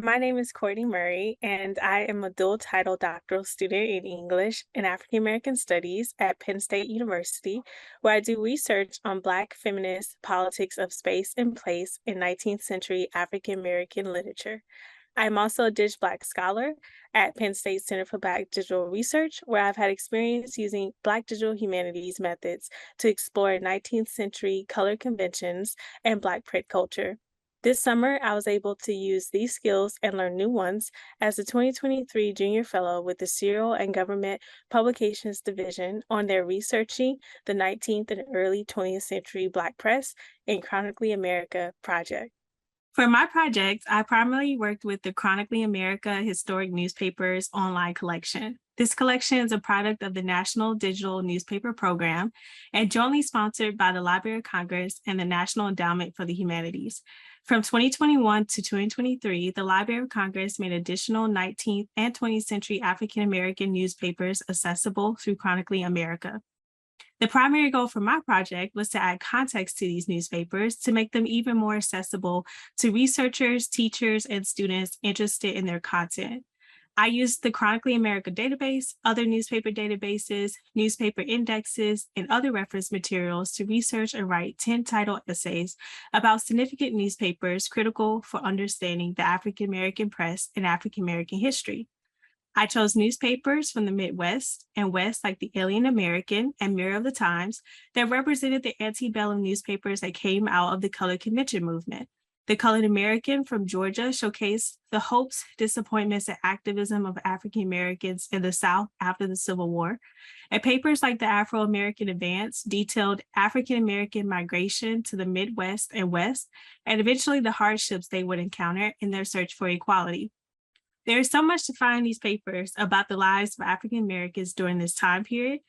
My name is Courtney Murray, and I am a dual title doctoral student in English and African American Studies at Penn State University, where I do research on Black feminist politics of space and place in 19th century African American literature. I'm also a Dig Black scholar at Penn State Center for Black Digital Research, where I've had experience using Black digital humanities methods to explore 19th century color conventions and Black print culture. This summer, I was able to use these skills and learn new ones as a 2023 Junior Fellow with the Serial and Government Publications Division on their Researching the 19th and Early 20th Century Black Press in Chronically America project. For my project, I primarily worked with the Chronically America Historic Newspapers online collection. This collection is a product of the National Digital Newspaper Program and jointly sponsored by the Library of Congress and the National Endowment for the Humanities. From 2021 to 2023, the Library of Congress made additional 19th and 20th century African American newspapers accessible through Chronically America. The primary goal for my project was to add context to these newspapers to make them even more accessible to researchers, teachers, and students interested in their content. I used the Chronically America database, other newspaper databases, newspaper indexes, and other reference materials to research and write 10 title essays about significant newspapers critical for understanding the African American press and African American history. I chose newspapers from the Midwest and West, like the Alien American and Mirror of the Times, that represented the antebellum newspapers that came out of the colored convention movement. The Colored American from Georgia showcased the hopes, disappointments, and activism of African Americans in the South after the Civil War. And papers like the Afro American Advance detailed African American migration to the Midwest and West, and eventually the hardships they would encounter in their search for equality. There is so much to find in these papers about the lives of African Americans during this time period.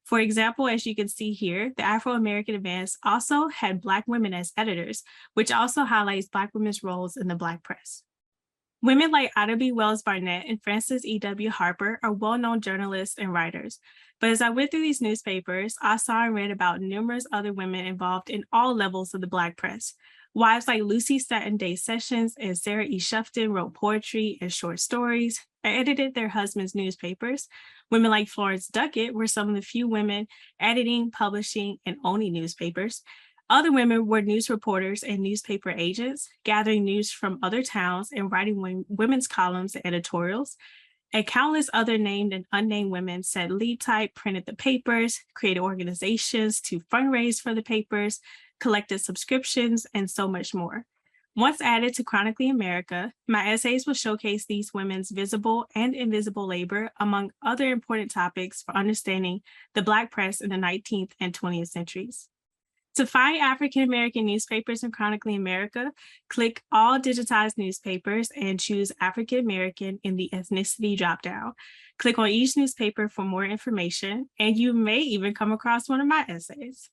For example, as you can see here, the Afro-American Advance also had Black women as editors, which also highlights Black women's roles in the Black press. Women like Ida B. Wells Barnett and Frances E.W. Harper are well-known journalists and writers. But as I went through these newspapers, I saw and read about numerous other women involved in all levels of the Black press. Wives like Lucy Staton Day Sessions and Sarah E. Shufton wrote poetry and short stories and edited their husbands' newspapers. Women like Florence Duckett were some of the few women editing, publishing, and owning newspapers. Other women were news reporters and newspaper agents, gathering news from other towns and writing women's columns and editorials. And countless other named and unnamed women set lead type, printed the papers, created organizations to fundraise for the papers, collected subscriptions, and so much more. Once added to Chronically America, my essays will showcase these women's visible and invisible labor, among other important topics for understanding the Black press in the 19th and 20th centuries. To find African American newspapers in Chronically America, click All Digitized Newspapers and choose African American in the ethnicity dropdown. Click on each newspaper for more information, and you may even come across one of my essays.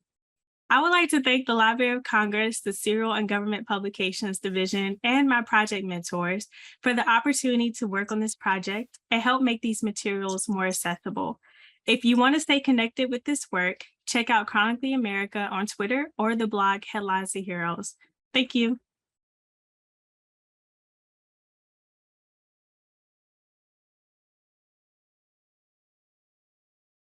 I would like to thank the Library of Congress, the Serial and Government Publications Division, and my project mentors for the opportunity to work on this project and help make these materials more accessible. If you want to stay connected with this work, check out Chronically America on Twitter or the blog Headlines to Heroes. Thank you.